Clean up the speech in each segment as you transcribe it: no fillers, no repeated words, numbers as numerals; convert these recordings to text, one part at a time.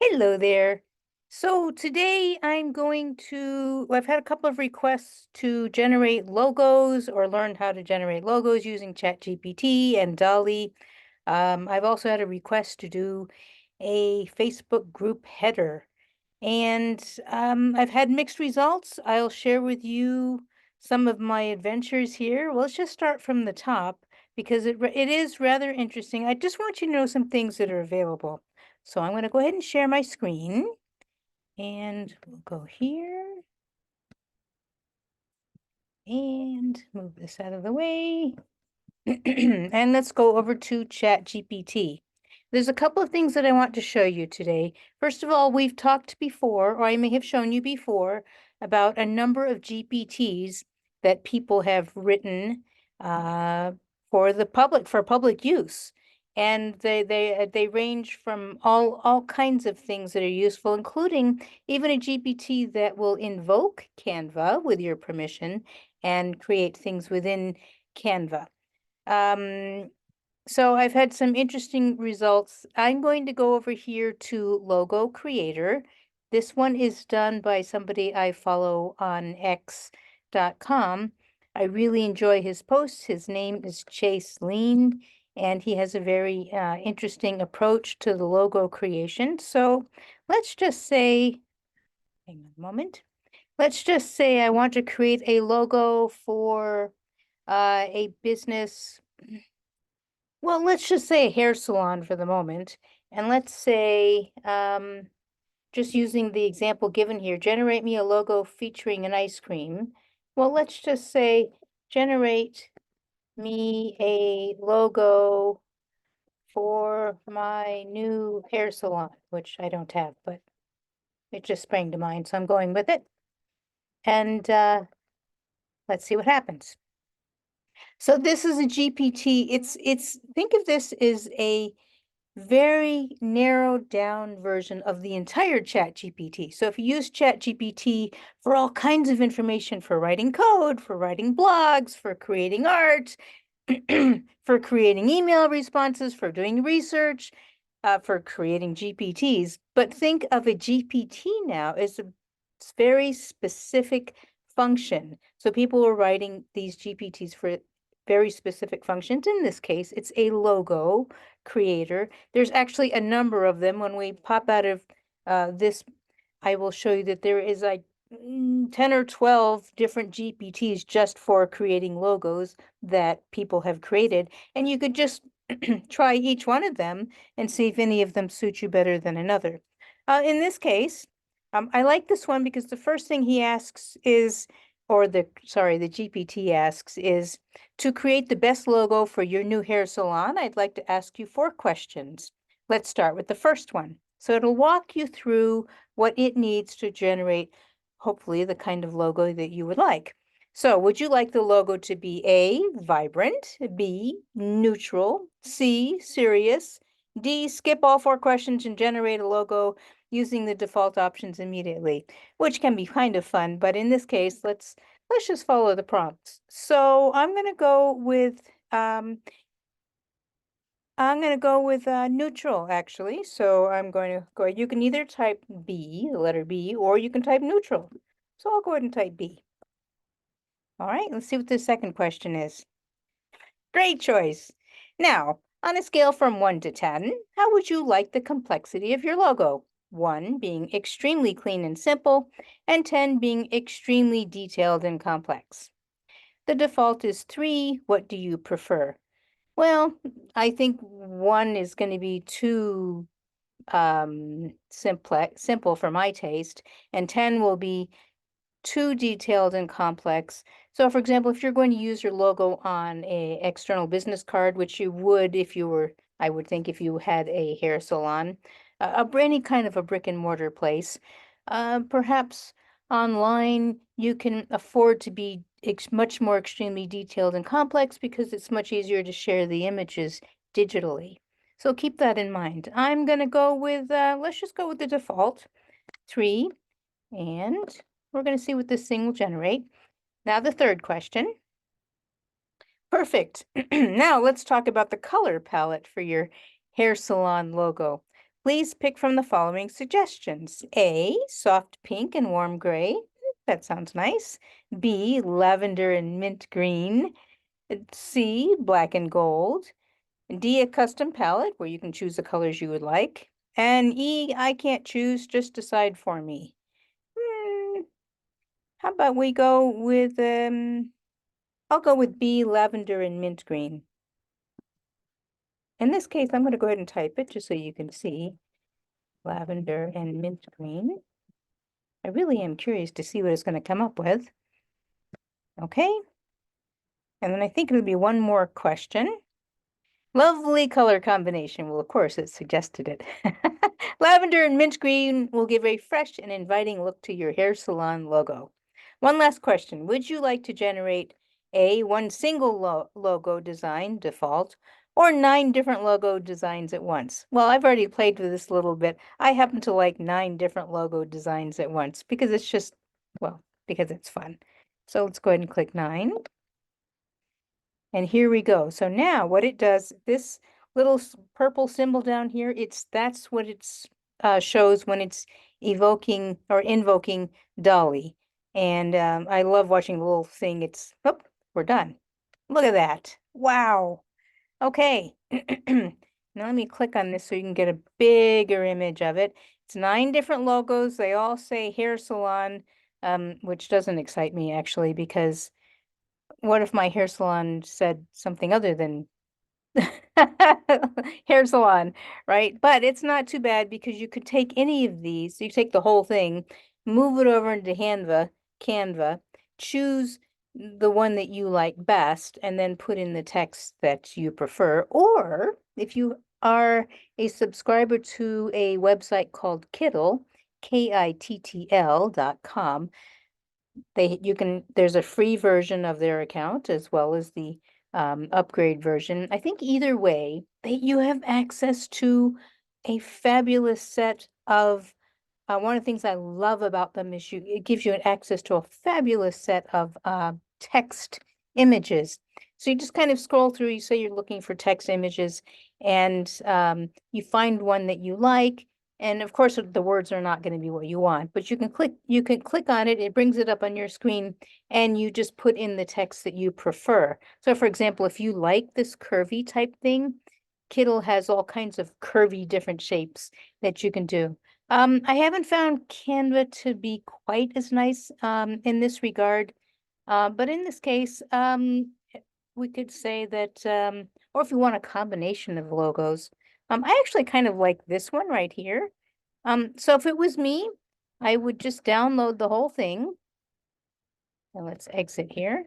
Hello there. So today I've had a couple of requests to generate logos or learn how to generate logos using ChatGPT and Dall-E. I've also had a request to do a Facebook group header. And I've had mixed results. I'll share with you some of my adventures here. Well, let's just start from the top because it is rather interesting. I just want you to know some things that are available. So I'm going to go ahead and share my screen and we'll go here and move this out of the way. And let's go over to ChatGPT. There's a couple of things that I want to show you today. First of all, we've talked before, or I may have shown you before, about a number of GPTs that people have written for public use. And they range from all kinds of things that are useful, including even a GPT that will invoke Canva with your permission and create things within Canva. Um, so I've had some interesting results. I'm going to go over here to Logo Creator. This one is done by somebody I follow on X.com. I really enjoy his posts. His name is Chase Lean, and he has a very interesting approach to the logo creation. So let's just say, hang on a moment. Let's just say I want to create a logo for a business. Well, let's just say a hair salon for the moment. And let's say, just using the example given here, generate me a logo featuring an ice cream. Well, let's just say, generate me a logo for my new hair salon, which I don't have, but it just sprang to mind, so I'm going with it. And let's see what happens. So this is a GPT. Think of this as a very narrowed down version of the entire ChatGPT. So if you use ChatGPT for all kinds of information, for writing code, for writing blogs, for creating art, for creating email responses, for doing research, for creating GPTs. But think of a GPT now as a very specific function. So people are writing these GPTs for very specific functions. In this case, it's a logo creator. There's actually a number of them. When we pop out of this, I will show you that there is like 10 or 12 different GPTs just for creating logos that people have created. And you could just try each one of them and see if any of them suit you better than another. In this case, I like this one because the first thing he asks is, the GPT asks is, to create the best logo for your new hair salon, I'd like to ask you 4 questions. Let's start with the first one. So it'll walk you through what it needs to generate, hopefully, the kind of logo that you would like. So would you like the logo to be A, vibrant, B, neutral, C, serious, D, skip all 4 questions and generate a logo using the default options immediately, which can be kind of fun, but in this case, let's just follow the prompts. So I'm going to go with neutral, actually. So I'm going to go, you can either type B, the letter B, or you can type neutral. So I'll go ahead and type B. All right, let's see what the second question is. Great choice. Now, on a scale from 1 to 10, how would you like the complexity of your logo? 1 being extremely clean and simple, and 10 being extremely detailed and complex. The default is 3. What do you prefer? Well, I think 1 is going to be too simple for my taste, and 10 will be too detailed and complex. So for example, if you're going to use your logo on a external business card, which you would if you were, I would think if you had a hair salon, any kind of a brick and mortar place, perhaps online you can afford to be much more extremely detailed and complex because it's much easier to share the images digitally. So keep that in mind. I'm going to go with, let's just go with the default, 3, and we're going to see what this thing will generate. Now the third question. Perfect. Now let's talk about the color palette for your hair salon logo. Please pick from the following suggestions. A, soft pink and warm gray. That sounds nice. B, lavender and mint green. C, black and gold. D, a custom palette where you can choose the colors you would like. And E, I can't choose, just decide for me. How about we go with, I'll go with B, lavender and mint green. In this case, I'm going to go ahead and type it just so you can see. Lavender and mint green. I really am curious to see what it's going to come up with. Okay. And then I think it'll be one more question. Lovely color combination. Well, of course, it suggested it. Lavender and mint green will give a fresh and inviting look to your hair salon logo. One last question. Would you like to generate one single logo design default or 9 different logo designs at once? Well, I've already played with this a little bit. I happen to like 9 different logo designs at once because it's just, well, because it's fun. So let's go ahead and click 9. And here we go. So now what it does, this little purple symbol down here, that's what it's shows when it's evoking or invoking Dall-E. And I love watching the little thing. Oh, we're done. Look at that. Wow. Okay. Now let me click on this so you can get a bigger image of it. It's 9 different logos. They all say hair salon, which doesn't excite me actually, because what if my hair salon said something other than hair salon, right? But it's not too bad because you could take any of these, you take the whole thing, move it over into Canva, choose the one that you like best, and then put in the text that you prefer. Or if you are a subscriber to a website called Kittl, KITTL.com, there's a free version of their account as well as the upgrade version. I think either way, you have access to a fabulous set of one of the things I love about them is it gives you access to a fabulous set of text images. So you just kind of scroll through, you say you're looking for text images, and you find one that you like. And of course, the words are not going to be what you want, but you can click on it, it brings it up on your screen, and you just put in the text that you prefer. So for example, if you like this curvy type thing, Kittl has all kinds of curvy different shapes that you can do. I haven't found Canva to be quite as nice in this regard, but in this case, we could say that, or if you want a combination of logos, I actually kind of like this one right here. So if it was me, I would just download the whole thing. And let's exit here.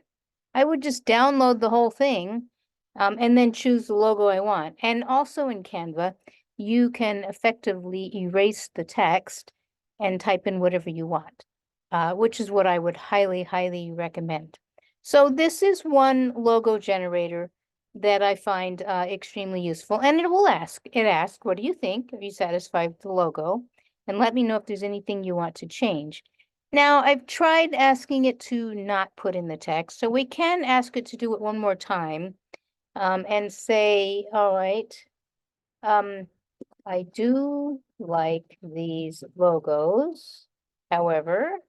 I would just download the whole thing and then choose the logo I want. And also in Canva, you can effectively erase the text and type in whatever you want, which is what I would highly, highly recommend. So this is one logo generator that I find extremely useful. And it asks, what do you think? Are you satisfied with the logo? And let me know if there's anything you want to change. Now, I've tried asking it to not put in the text, so we can ask it to do it one more time and say, all right, I do like these logos. However,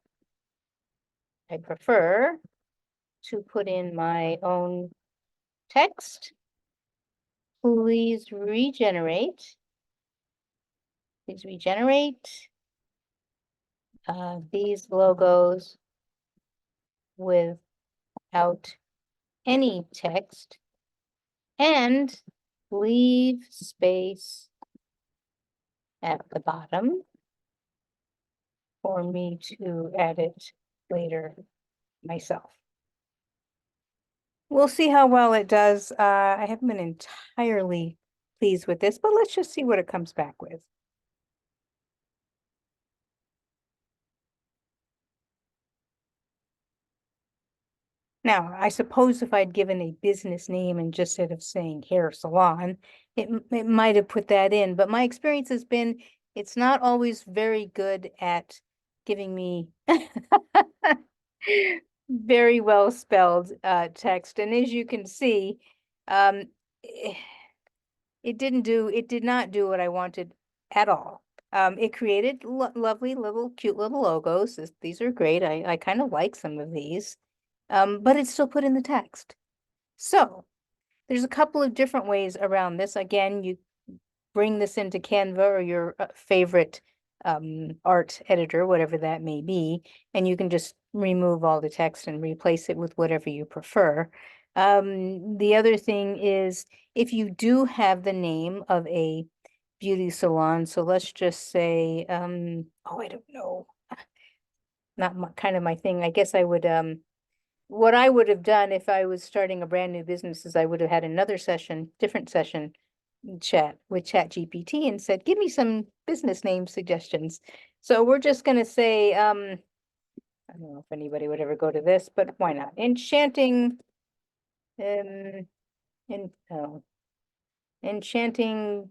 I prefer to put in my own text. Please regenerate. Please regenerate these logos without any text and leave space at the bottom for me to add it later myself. We'll see how well it does. I haven't been entirely pleased with this, but let's just see what it comes back with. Now, I suppose if I'd given a business name and just instead of saying hair salon, it might have put that in. But my experience has been it's not always very good at giving me very well spelled text. And as you can see, it did not do what I wanted at all. It created lovely little, cute little logos. These are great. I kind of like some of these, but it's still put in the text. So there's a couple of different ways around this. Again, you bring this into Canva or your favorite art editor, whatever that may be, and you can just remove all the text and replace it with whatever you prefer. The other thing is if you do have the name of a beauty salon, so let's just say, oh, I don't know, not my, kind of my thing. I guess I would, what I would have done if I was starting a brand new business is I would have had another session, different session, chat with Chat GPT and said, give me some business name suggestions. So we're just going to say, I don't know if anybody would ever go to this, but why not? Enchanting, um, oh, enchanting,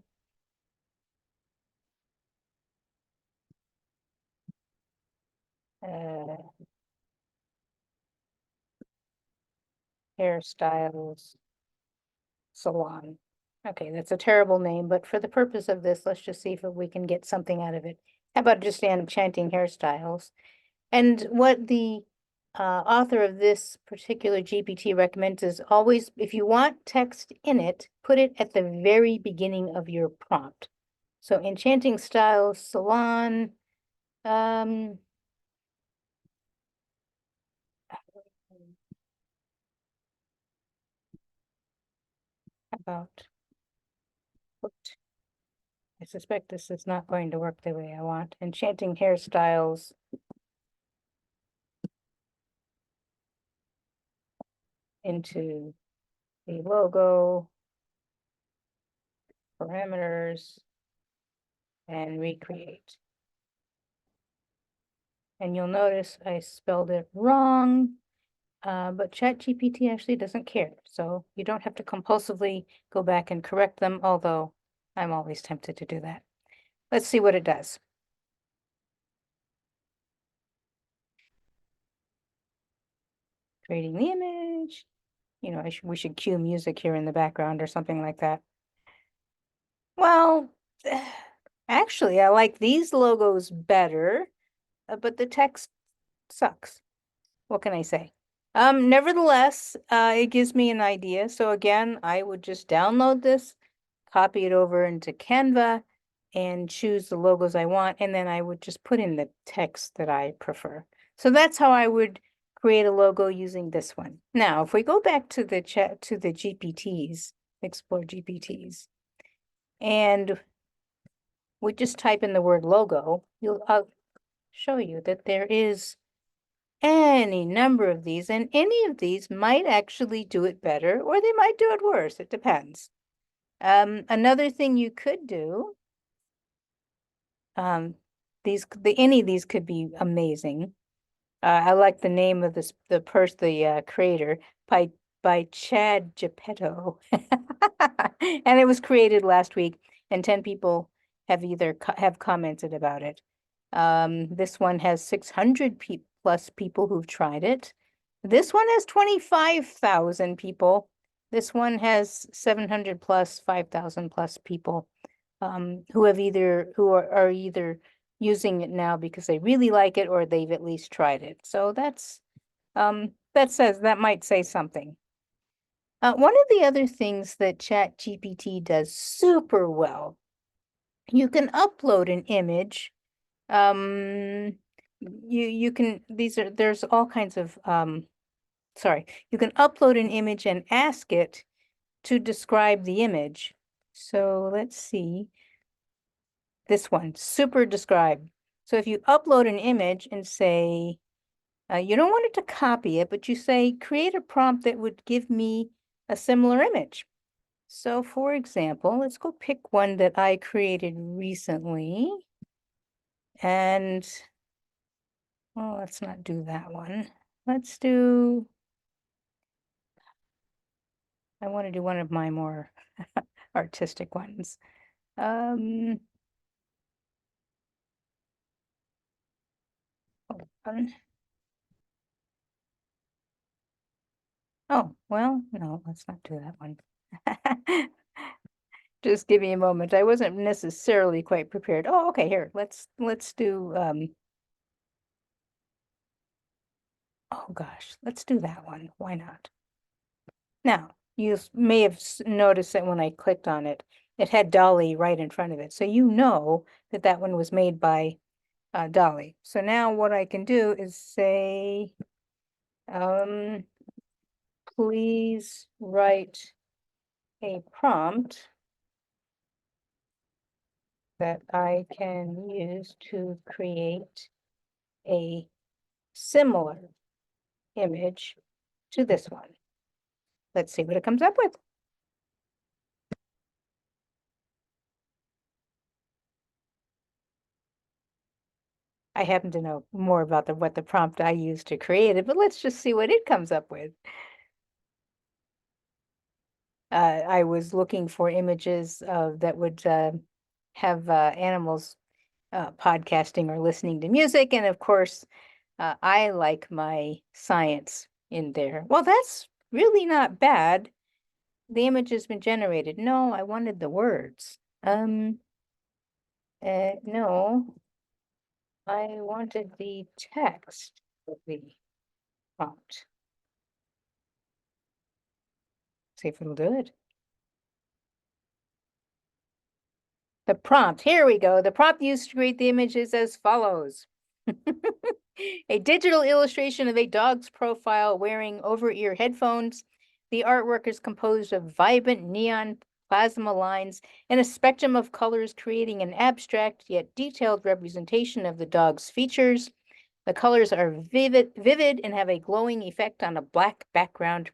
uh, hairstyles salon. Okay, that's a terrible name, but for the purpose of this, let's just see if we can get something out of it. How about just enchanting hairstyles? And what the author of this particular GPT recommends is always, if you want text in it, put it at the very beginning of your prompt. So enchanting styles, salon, um, about, oops, I suspect this is not going to work the way I want. Enchanting hairstyles into the logo, parameters, and recreate. And you'll notice I spelled it wrong, but ChatGPT actually doesn't care. So you don't have to compulsively go back and correct them, although I'm always tempted to do that. Let's see what it does. Creating the image. You know, we should cue music here in the background or something like that. Well, actually, I like these logos better, but the text sucks. What can I say? Nevertheless, it gives me an idea. So again, I would just download this, copy it over into Canva, and choose the logos I want, and then I would just put in the text that I prefer. So that's how I would create a logo using this one. Now, if we go back to the chat to the GPTs, explore GPTs, and we just type in the word logo, I'll show you that there is any number of these, and any of these might actually do it better, or they might do it worse. It depends. Another thing you could do, any of these could be amazing. I like the name of the creator by Chad Geppetto, and it was created last week, and 10 people have commented about it. This one has 600 plus people who've tried it. This one has 25,000 people. This one has 700 plus, 5,000 plus people who are either using it now because they really like it or they've at least tried it. So that might say something. One of the other things that Chat GPT does super well, you can upload an image. You can there's all kinds of sorry, you can upload an image and ask it to describe the image. So let's see. This one, super describe. So if you upload an image and say, you don't want it to copy it, but you say, create a prompt that would give me a similar image. So for example, let's go pick one that I created recently. And, well, let's not do that one. Let's do, I want to do one of my more artistic ones. Hold on. Oh, well, no, let's not do that one. Just give me a moment. I wasn't necessarily quite prepared. Oh, okay, here. Let's do oh gosh, let's do that one. Why not? Now, you may have noticed that when I clicked on it, it had Dolly right in front of it. So you know that that one was made by Dolly. So now what I can do is say, um, please write a prompt that I can use to create a similar image to this one. Let's see what it comes up with. I happen to know more about what the prompt I used to create it, but let's just see what it comes up with. I was looking for images that would have animals podcasting or listening to music, and of course, I like my science in there. Well, that's really not bad. The image has been generated. No, I wanted the words. No, I wanted the text of the prompt. See if it'll do it. The prompt, here we go. The prompt used to create the image is as follows. A digital illustration of a dog's profile wearing over-ear headphones. The artwork is composed of vibrant neon plasma lines and a spectrum of colors, creating an abstract yet detailed representation of the dog's features. The colors are vivid and have a glowing effect on a black background,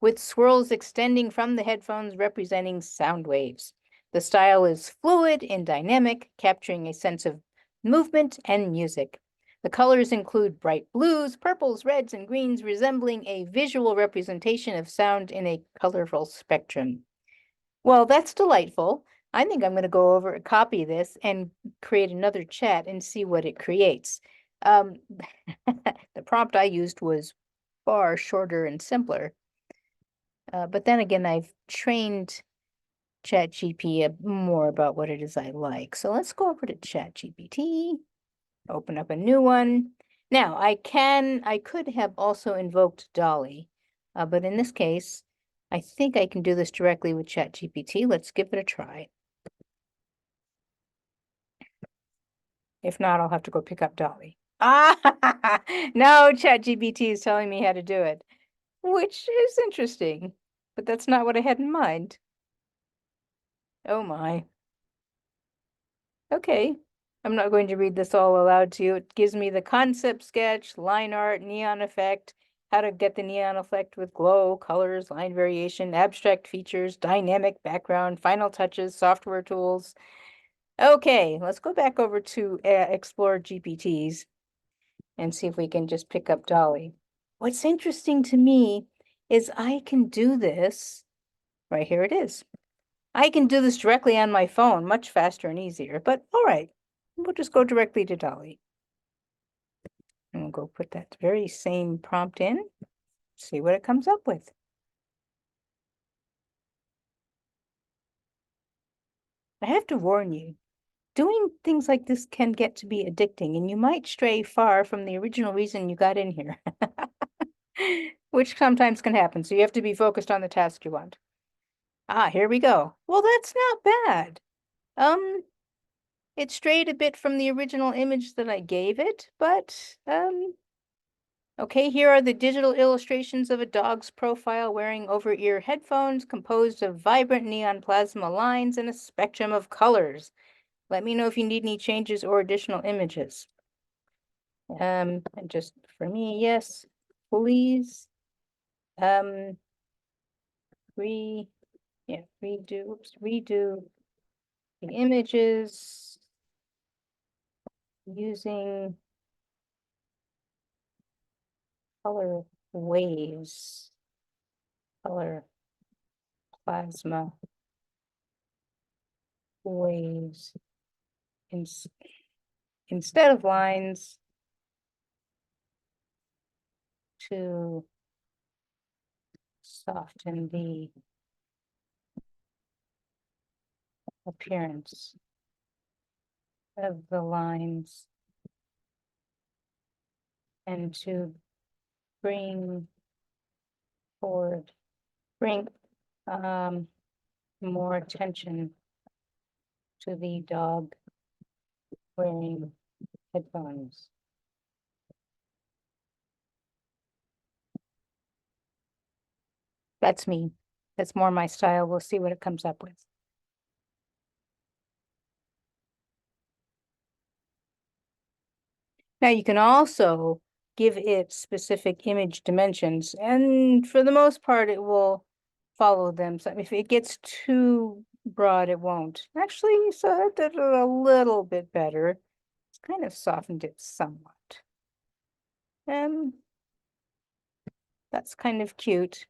with swirls extending from the headphones representing sound waves. The style is fluid and dynamic, capturing a sense of movement and music. The colors include bright blues, purples, reds, and greens, resembling a visual representation of sound in a colorful spectrum. Well, that's delightful. I think I'm going to go over and copy this and create another chat and see what it creates. Um, the prompt I used was far shorter and simpler. But then again, I've trained ChatGPT more about what it is I like. So let's go over to ChatGPT, open up a new one. Now, I could have also invoked Dolly, but in this case, I think I can do this directly with ChatGPT. Let's give it a try. If not, I'll have to go pick up Dolly. Ah, no, ChatGPT is telling me how to do it, which is interesting, but that's not what I had in mind. Oh my. Okay. I'm not going to read this all aloud to you. It gives me the concept sketch, line art, neon effect, how to get the neon effect with glow, colors, line variation, abstract features, dynamic background, final touches, software tools. Okay, let's go back over to Explore GPTs and see if we can just pick up Dolly. What's interesting to me is I can do this, right here it is. I can do this directly on my phone, much faster and easier, but all right, we'll just go directly to Dolly. And we'll go put that very same prompt in, see what it comes up with. I have to warn you, doing things like this can get to be addicting, and you might stray far from the original reason you got in here, which sometimes can happen. So you have to be focused on the task you want. Ah, here we go. Well, that's not bad. Um, it strayed a bit from the original image that I gave it, but okay, here are the digital illustrations of a dog's profile wearing over-ear headphones composed of vibrant neon plasma lines and a spectrum of colors. Let me know if you need any changes or additional images. And just for me, yes, please. Um, redo the images using color waves, color plasma waves in, instead of lines to soften the appearance of the lines and to bring forward, bring more attention to the dog wearing headphones. That's me. That's more my style. We'll see what it comes up with. Now you can also give it specific image dimensions, and for the most part, it will follow them. So if it gets too broad, it won't. Actually, so that did it a little bit better. It's kind of softened it somewhat. And that's kind of cute.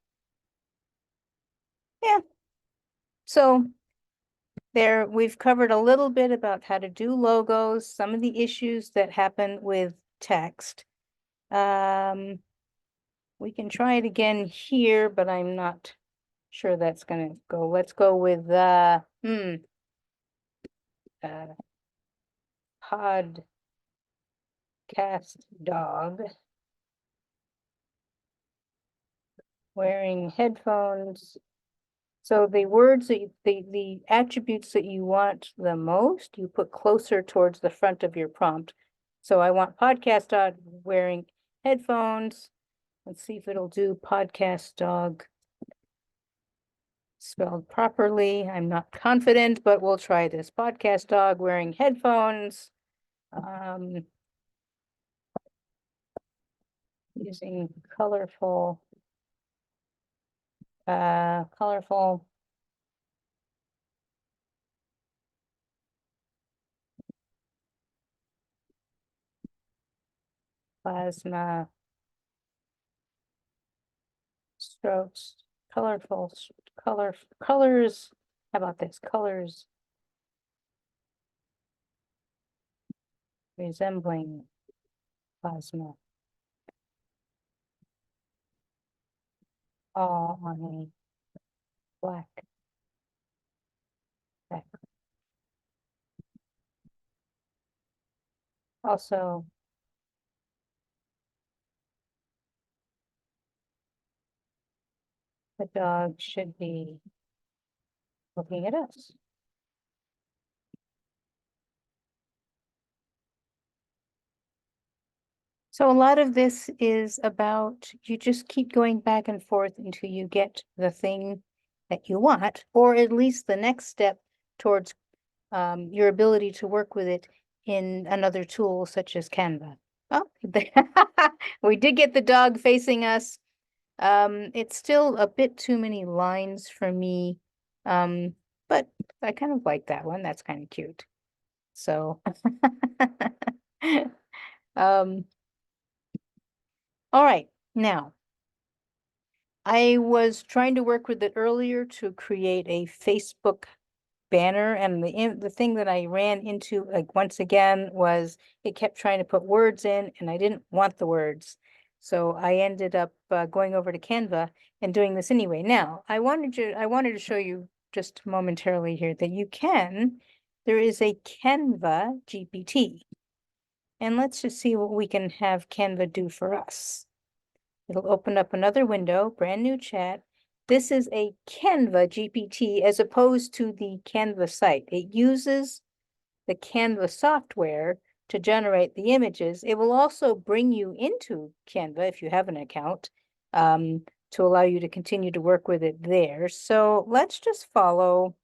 Yeah. So there, we've covered a little bit about how to do logos, some of the issues that happen with text. We can try it again here, but I'm not sure that's gonna go. Let's go with podcast dog wearing headphones. So the words that the attributes that you want the most, you put closer towards the front of your prompt. So I want podcast dog wearing headphones. Let's see if it'll do podcast dog spelled properly. I'm not confident, but we'll try this. Podcast dog wearing headphones. Using colorful plasma strokes, colorful colors. How about this? Colors resembling plasma, all on a black background. Also, the dog should be looking at us. So a lot of this is about you just keep going back and forth until you get the thing that you want, or at least the next step towards your ability to work with it in another tool such as Canva. Oh, we did get the dog facing us. It's still a bit too many lines for me, but I kind of like that one. That's kind of cute. So, um, all right, now. I was trying to work with it earlier to create a Facebook banner, and the thing that I ran into, like, once again, was it kept trying to put words in and I didn't want the words. So I ended up going over to Canva and doing this anyway. Now, I wanted to show you just momentarily here that there is a Canva GPT. And let's just see what we can have Canva do for us. It'll open up another window, brand new chat. This is a Canva GPT as opposed to the Canva site. It uses the Canva software to generate the images. It will also bring you into Canva if you have an account to allow you to continue to work with it there. So let's just follow.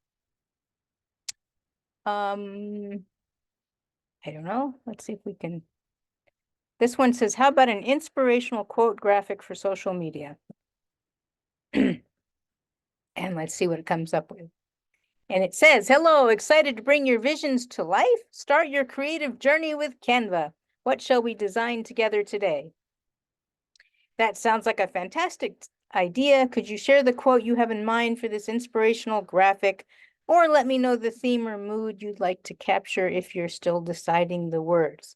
I don't know. Let's see if we can. This one says, how about an inspirational quote graphic for social media? And let's see what it comes up with. And it says, hello, excited to bring your visions to life? Start your creative journey with Canva. What shall we design together today? That sounds like a fantastic idea. Could you share the quote you have in mind for this inspirational graphic? Or let me know the theme or mood you'd like to capture if you're still deciding the words.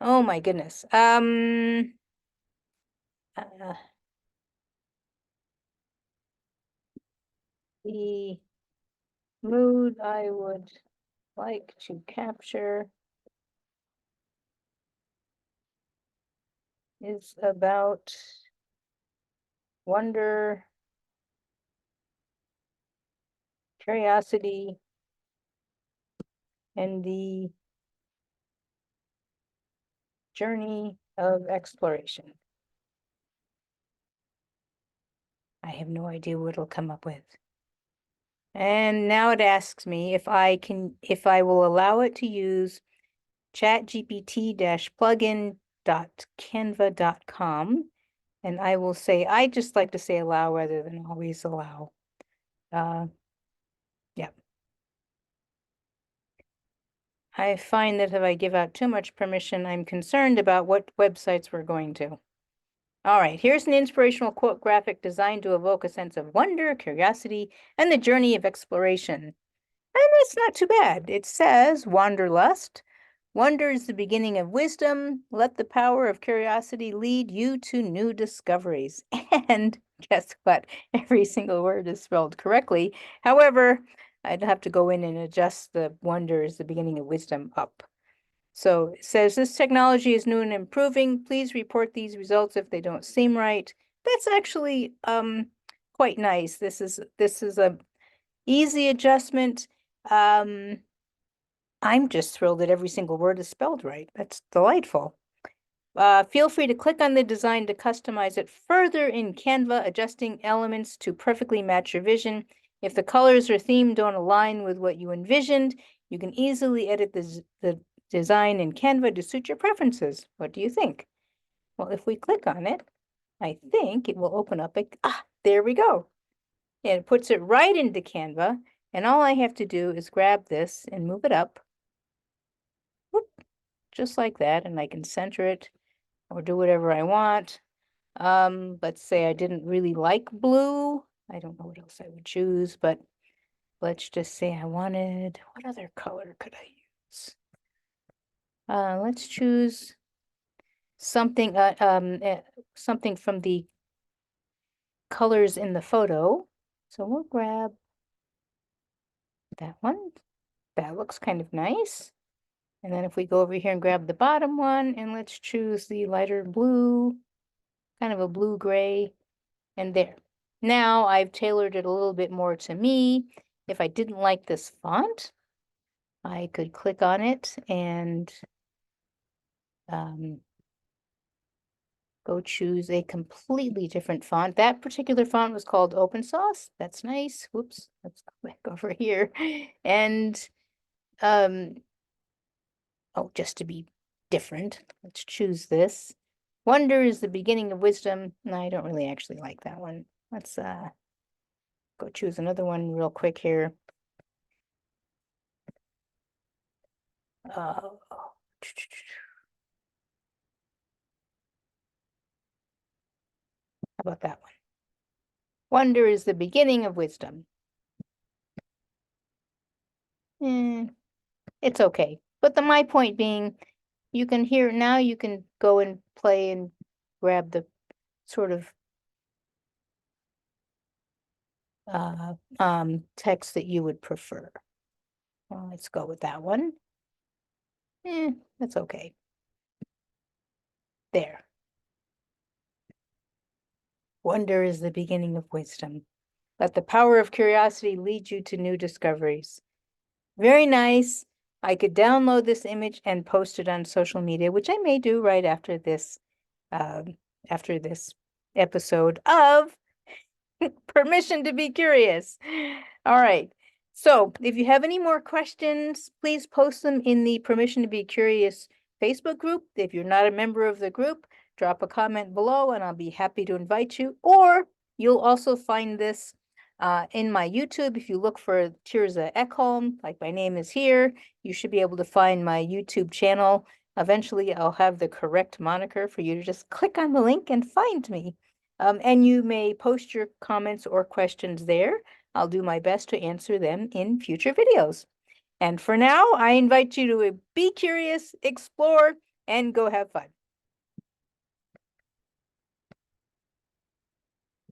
Oh my goodness. The mood I would like to capture is about wonder, curiosity, and the journey of exploration. I have no idea what it'll come up with. And now it asks me if I will allow it to use chatgpt-plugin.canva.com. And I will say, I just like to say allow rather than always allow. Yeah. I find that if I give out too much permission, I'm concerned about what websites we're going to. All right, here's an inspirational quote graphic designed to evoke a sense of wonder, curiosity, and the journey of exploration. And that's not too bad. It says, Wanderlust. Wonder is the beginning of wisdom. Let the power of curiosity lead you to new discoveries. And guess what? Every single word is spelled correctly. However, I'd have to go in and adjust the wonder is the beginning of wisdom up. So it says this technology is new and improving. Please report these results if they don't seem right. That's actually quite nice. This is a easy adjustment. I'm just thrilled that every single word is spelled right. That's delightful. Feel free to click on the design to customize it further in Canva, adjusting elements to perfectly match your vision. If the colors or theme don't align with what you envisioned, you can easily edit the design in Canva to suit your preferences. What do you think? Well, if we click on it, I think it will open up there we go. And it puts it right into Canva, and all I have to do is grab this and move it up, whoop, just like that, and I can center it or do whatever I want. Let's say I didn't really like blue. I don't know what else I would choose, but let's just say I wanted, what other color could I use? Let's choose something, something from the colors in the photo. So we'll grab that one. That looks kind of nice. And then if we go over here and grab the bottom one, and let's choose the lighter blue, kind of a blue-gray, and there. Now I've tailored it a little bit more to me. If I didn't like this font, I could click on it and go choose a completely different font. That particular font was called Open Sauce. That's nice. Whoops, let's go back over here. And oh, just to be different, let's choose this. Wonder is the beginning of wisdom. No, I don't really actually like that one. Let's go choose another one real quick here. How about that one? Wonder is the beginning of wisdom. It's okay. But my point being, you can hear now, you can go and play and grab the sort of text that you would prefer. Well, let's go with that one. That's okay. There. Wonder is the beginning of wisdom. Let the power of curiosity lead you to new discoveries. Very nice. I could download this image and post it on social media, which I may do right after this episode of Permission to be Curious. All right. So if you have any more questions, please post them in the Permission to be Curious Facebook group. If you're not a member of the group, drop a comment below and I'll be happy to invite you. Or you'll also find this in my YouTube. If you look for Tirza Ekholm, like my name is here, you should be able to find my YouTube channel. Eventually, I'll have the correct moniker for you to just click on the link and find me. And you may post your comments or questions there. I'll do my best to answer them in future videos. And for now, I invite you to be curious, explore, and go have fun.